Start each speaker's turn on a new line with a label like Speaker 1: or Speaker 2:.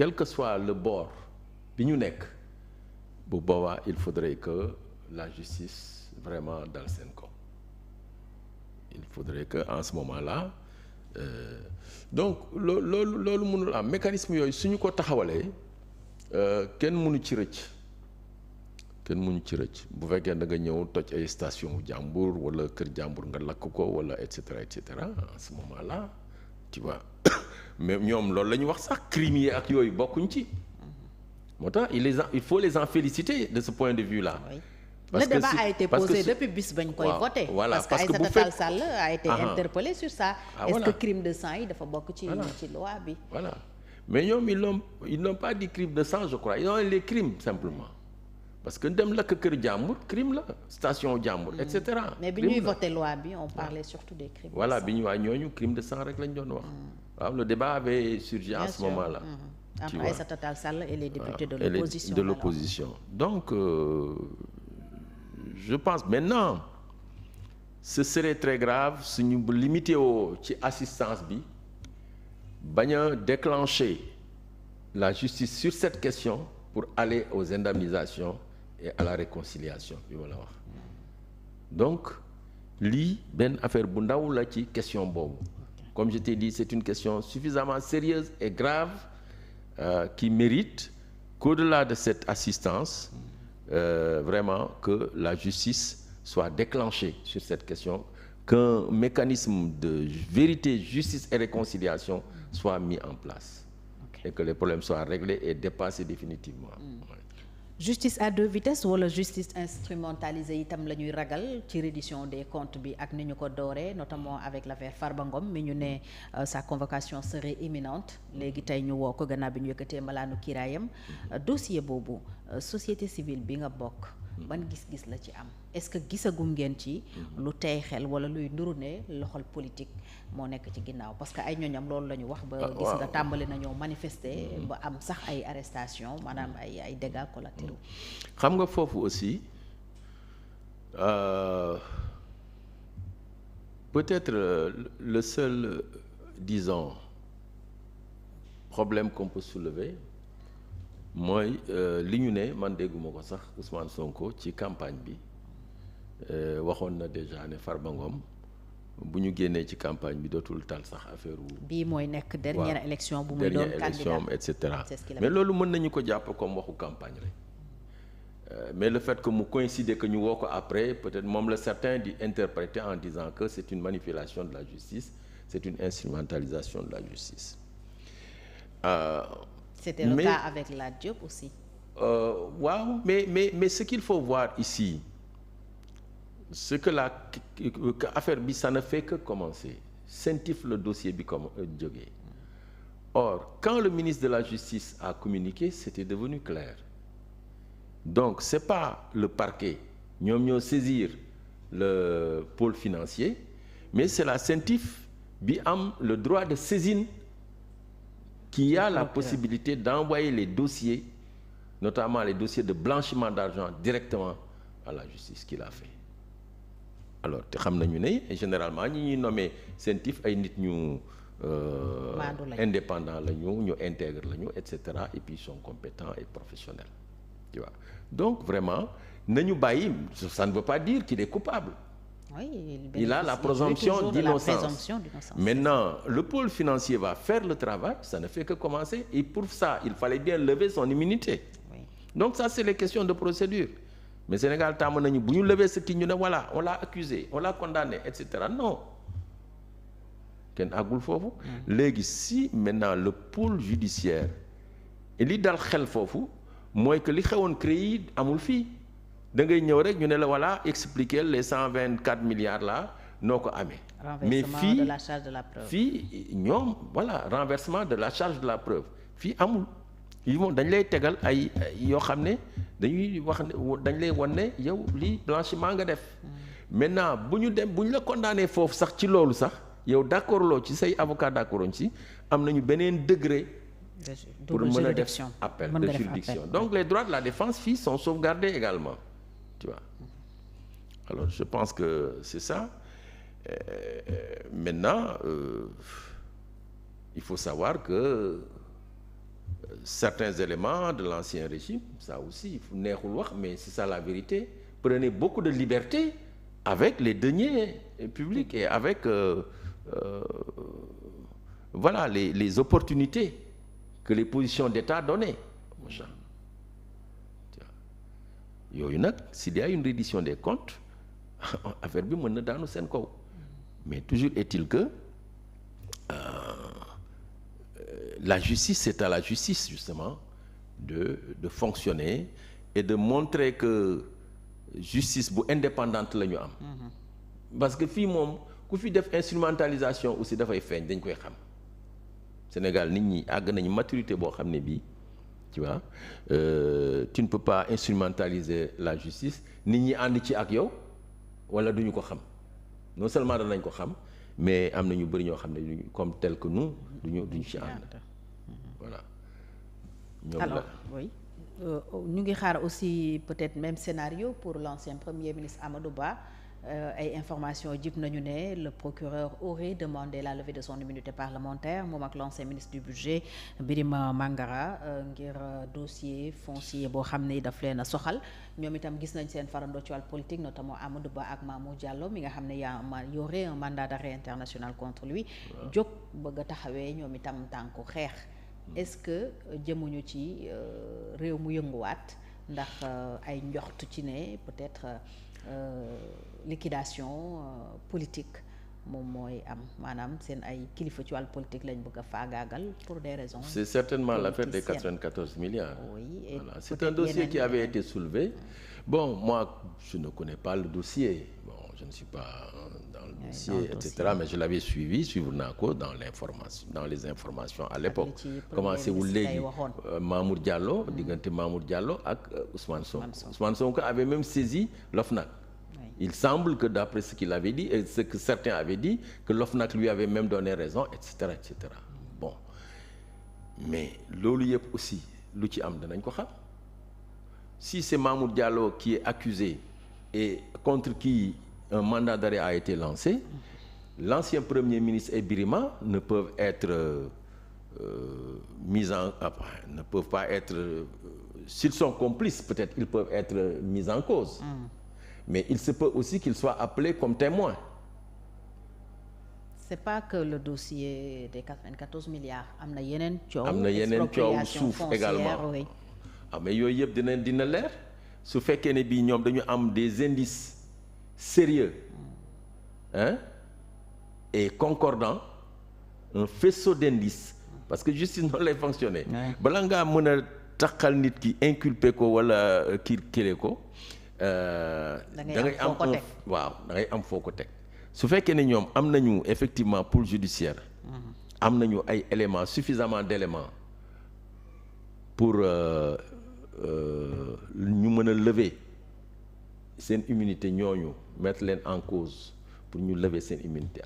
Speaker 1: quel que soit le bord bi ñu nekk bu boobaa il faudrait que la justice vraiment dal seen kaw il faudrait que en ce moment-là donc loolu mënul am mécanisme yooyu suñu ko taxawalee kenn mënu ci rëcc bu fekkee da nga ñëw toj ay station jàmbur wala kër jàmbur nga lakk ko wala et cetera en ce moment-là tu vois mais ñoom loolu la ñu wax sax crimes yi ak yooyu bokkuñ ci moo tax il faut les en féliciter de ce point de vue-là.
Speaker 2: Oui.
Speaker 1: Parce
Speaker 2: le débat a été posé depuis bis bañ koy voté.
Speaker 1: Voilà
Speaker 2: parce que Aïssata Tall Sall a été interpellé sur ça. Est-ce que crime de sang yi dafa bokk ci loi bi.
Speaker 1: Voilà mais ñoom ils n'ont pas dit crime de sang je crois ils ont les crimes simplement parce que dem lakk kër jàmbur crime la station jàmbur et cetera.
Speaker 2: mais bi ñuy voté loi bi on parlait surtout des crimes.
Speaker 1: Voilà bi ñu waa ñooñu crime de sang rek lañ doon wax. waaw le débat avait surgi à ce moment-là.
Speaker 2: Entre Aïssata Tall Sall et les députés de l'opposition.
Speaker 1: Donc je pense maintenant ce serait très grave suñu limité woo ci assistance bi bañ a déclencher la justice sur cette question pour aller aux indemnisations et à la réconciliation bi ma la wax donc lii benn affaire bu ndaw la ci question boobu comme je t'ai dit c'est une question suffisamment sérieuse et grave qui mérite qu'au-delà de cette assistance vraiment que la justice soit déclenchée sur cette question qu'un mécanisme de vérité, justice et réconciliation soit mis en place et que les problèmes soient réglés et dépassés définitivement.
Speaker 2: Justice à deux vitesses wala justice instrumentalisée itam la ñuy ragal ci reddition des comptes bi ak ni ñu ko dooree notamment avec l'affaire Farba Ngom mi ñu ne sa convocation serait imminente léegi tey ñu woo ko gannaaw bi ñu yëkkatee malaanu kiiraayam dossier boobu société civile bi nga bokk ban gis-gis la ci am est-ce que gisagum ngeen ci lu tey xel wala luy nduru ne loxol politique moo nekk ci ginnaaw parce que ay ñoñam loolu la ñu wax ba gis nga tàmbali nañoo manifester ba am sax ay arrestation maanaam ay dégâts collatéraux.
Speaker 1: xam nga foofu aussi peut-être le seul disons problème qu'on peut soulever mooy li ñu ne man dégguma ko sax Ousmane Sonko ci campagne bi waxoon na déjà ne Farba Ngom bu ñu génnee ci campagne bi dootul tal sax affaire
Speaker 2: bii mooy nekk dernière élection bu muy doon candidat
Speaker 1: et cetera mais loolu mën nañu ko jàpp comme waxu campagne rek mais le fait que mu coïncider que ñu woo ko après peut-être moom la certains di interpréter en disant que c'est une manipulation de la justice c'est une instrumentalisation de la justice.
Speaker 2: C'était le cas avec Lat Diop aussi.
Speaker 1: Waaw mais ce qu'il faut voir ici c'est que affaire bi ça ne fait que commencer sentif le dossier bi comme jógee or quand le ministre de la Justice a communiqué c'était devenu clair donc c'est pas le parquet ñoom ñoo saisir le pôle financier mais c'est la CENTIF bi am le droit de saisine qui a la possibilité d'envoyer les dossiers notamment les dossiers de blanchiment d'argent directement à la justice qu'il a fait alors te xam nañu ne généralement ñi ñuy nommé CENTIF ay nit ñu indépendant la ñu intègre la ñu et cetera et puis ils sont compétents et professionnels tu vois donc vraiment nañu bàyyi ça ne veut pas dire qu'il est coupable.
Speaker 2: Oui,
Speaker 1: il a la présomption d'innocence. Maintenant, le pôle financier va faire le travail, ça ne fait que commencer. Et pour ça, il fallait bien lever son immunité. Oui. Donc ça, c'est les questions de procédure. Mais Sénégal, bu ñu lever ce qui ñu ne voilà, on l'a accusé, on l'a condamné, etc. Non. Kenn àggul foofu. Léegi si maintenant le pôle judiciaire li dal xel foofu mooy que li xewoon CREI amul fii. da ngay ñëw rek ñu ne la voilà expliquer les 124 milliards là noo ko amee. mais fii
Speaker 2: de la charge de la preuve.
Speaker 1: fii ñoom voilà renversement de la charge de la preuve fii amul yi moom dañ lay tegal ay yoo xam ne dañuy wax ne dañ lay wan ne yow lii blanchiment nga def. maintenant bu ñu la condamné foofu sax ci loolu sax yow d'accord loo ci say avocat d'accordoon ci am nañu beneen degré. pour mën a def appel de juridiction donc les droits de la défense fii sont sauvegardés également. Tu vois. Alors je pense que c'est ça. Maintenant il faut savoir que certains éléments de l'ancien régime, ça aussi neexul wax, mais c'est ça la vérité, prenaient beaucoup de liberté avec les deniers publics et avec voilà les opportunités que les positions d'État donnaient. yooyu nag s'il y a une reddition des comptes affaire bi mën na daanu seen kaw, mais toujours est-il que la justice, c'est à la justice justement de fonctionner et de montrer que justice bu indépendante la ñu am. Parce que fii moom ku fi def instrumentalisation aussi dafay feeñ, dañ koy xam. Sénégal nit ñi àgg nañu maturité boo xam ne bii tu vois tu ne peux pas instrumentaliser la justice, nit ñi ànd ci ak yow wala duñu ko xam. Non seulement danañ ko xam, mais am na ñu bëri ñoo xam ne duñu comme tel que nous duñu ci ànd. Voilà.
Speaker 2: Alors oui ñu ngi xaar aussi peut-être même scénario pour l'ancien premier ministre Amadou Ba. Ay information jib nañu ne le procureur aurait demandé la levée de son immunité parlementaire moom ak l'ancien ministre du budget Birima Mangara ngir dossier foncier boo xam ne daf leen a soxal. Ñoom itam gis nañ seen farandoo ci wàllu politique, notamment Amadou Ba ak Mamour Diallo mi nga xam ne y aurait un mandat d'arrêt international contre lui. Jóg bëgg a taxawee ñoom itam tànku xeex. Est-ce que jëmuñu ci réew mu yënguwaat ndax ay njoxtu ci ne peut-être liquidation politique moom mooy am, maanaam seen ay kilifa ci wàllu politique lañ bëgg a faagaagal pour des raisons.
Speaker 1: C'est certainement l'affaire des 94 milliards.
Speaker 2: Oui, et
Speaker 1: voilà. C'est un dossier qui avait été soulevé. Bon, moi, je ne connais pas le dossier. Bon, je ne suis pas dans le dossier, etc. Mais je l'avais suivre naa ko dans les informations à l'époque. Commencé wul léegi Mamour Diallo, diggante Mamour Diallo ak Ousmane Sonko. Ousmane Sonko avait même saisi l'OFNAC. Il semble que d'après ce qu'il avait dit et ce que certains avaient dit, que l'OFNAC lui avait même donné raison, etc., etc. Bon, mais loolu yëpp aussi lu ci am danañ ko xam. Si c'est Mamour Diallo qui est accusé et contre qui un mandat d'arrêt a été lancé, l'ancien premier ministre et Birima ne peuvent être ne peuvent pas être s'ils sont complices, peut-être ils peuvent être mis en cause. Mais il se peut aussi qu'ils soient appelés comme témoins.
Speaker 2: C'est pas que le dossier des 94 milliards. Am na yeneen coow.
Speaker 1: Am na yeneen coow suuf également. Oui. Ah mais yooyu yëpp dina leer su fekkee ne bii ñoom dañu am des indices sérieux et concordants, un faisceau d'indices, parce que justice noonu lay fonctionner. Bala ngaa mën a taxal nit ki inculper ko wala kii ko. da ngay am foo ko teg su fekkee ne ñoom am nañu effectivement pôle judiciaire am nañu ay éléments suffisamment d'éléments pour ñu mën a lever seen immunité, ñooñu mettre leen en cause pour ñu lever seen immunité